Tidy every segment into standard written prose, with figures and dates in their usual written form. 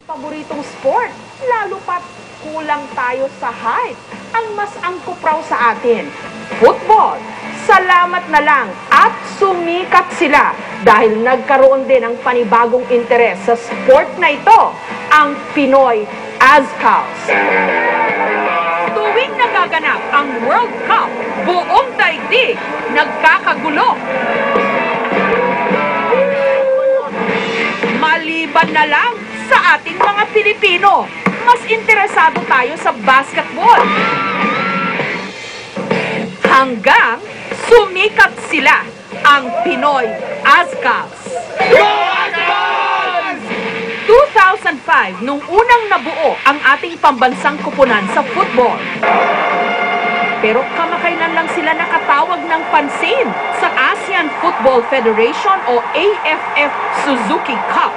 Paboritong sport, lalo pat kulang tayo sa height. Ang mas angkop raw sa atin, football. Salamat na lang at sumikat sila dahil nagkaroon din ng panibagong interes sa sport na ito, ang Pinoy Azkals. Tuwing nagaganap ang World Cup, buong daigdig nagkakagulo. Maliban na lang sa ating mga Pilipino, mas interesado tayo sa basketball. Hanggang sumikat sila, ang Pinoy Azkals. Go Azkals! 2005, nung unang nabuo ang ating pambansang kupunan sa football. Pero kamakailan lang sila nakatawag ng pansin sa ASEAN Football Federation o AFF Suzuki Cup.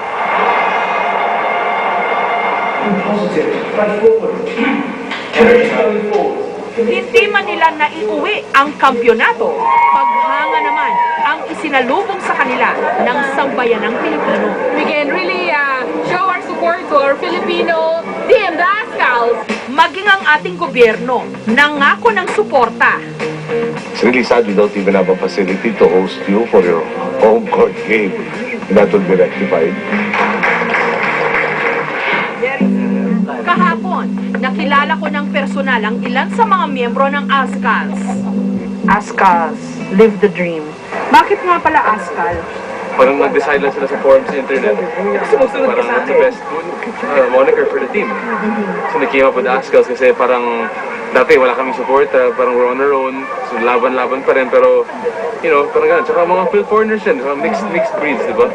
Hindi man nila naiuwi ang kampyonato, paghanga naman ang isinalubong sa kanila ng sambayanang Pilipino. We can really show our support to our Filipino team, the Azkals. Maging ang ating gobyerno, nangako ng suporta. It's really sad we don't even have a facility to host you for your home court game. That will be rectified. Kahapon, nakilala ko ng personal ang ilan sa mga miyembro ng Azkals. Azkals, live the dream. Bakit nga pala Azkal? Parang nag-decide lang sila sa forums sa internet. Parang that's the best moniker for the team. So they came up with Azkals kasi parang dati wala kaming support, parang we're on our own. So laban-laban pa rin, pero you know, parang gano'n. Tsaka mga foreigners yan, mixed breeds, di ba?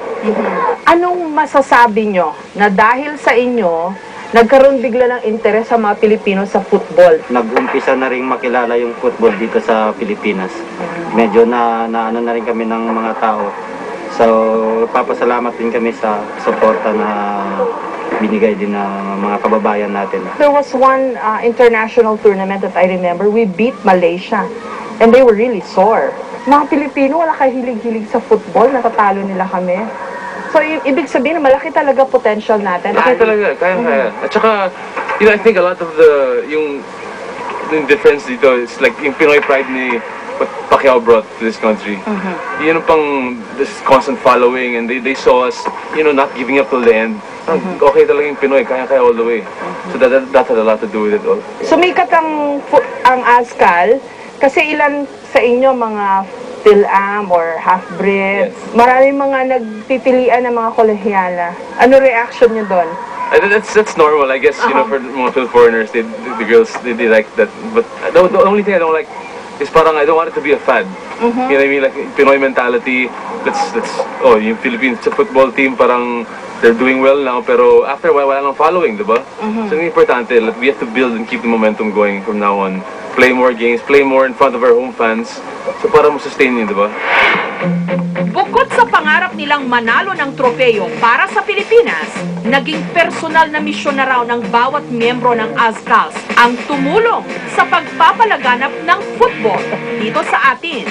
Anong masasabi nyo na dahil sa inyo, nagkaroon bigla ng interes sa mga Pilipino sa football? Nag-umpisa na rin makilala yung football dito sa Pilipinas. Medyo na ano na rin kami ng mga tao. So, papasalamat din kami sa suporta na binigay din ng mga kababayan natin. There was one international tournament that I remember. We beat Malaysia and they were really sore. Mga Pilipino, wala kahilig-hilig sa football, natatalo nila kami. So, ibig sabihin, malaki talaga potential natin. Kaya talaga, kaya. At saka, you know, I think a lot of yung difference dito, it's like yung Pinoy pride ni what Pacquiao brought to this country. Yun pang this constant following, and they saw us, you know, not giving up till the end. Okay talaga yung Pinoy, kaya all the way. So that had a lot to do with it all. Sumikat ang Azkal, kasi ilan sa inyo mga Phil-Am or half-breeds. Yes. Maraming mga nagpipilian ng mga kolehyala. Ano reaction nyo doon? That's normal, I guess. You know, for mga foreigners, the girls they like that. But the only thing I don't like is parang I don't want it to be a fad. You know what I mean? Like Pinoy mentality. Yung Philippines football team parang they're doing well now, pero after a while wala nang following, diba? So yung importante, we have to build and keep the momentum going from now on. Play more games, play more in front of our home fans. So para mo-sustain yun, diba? Bukod sa pangarap nilang manalo ng trofeo para sa Pilipinas, naging personal na misyon na raw ng bawat miyembro ng Azkals ang tumulong sa pagpapalaganap ng football dito sa atin.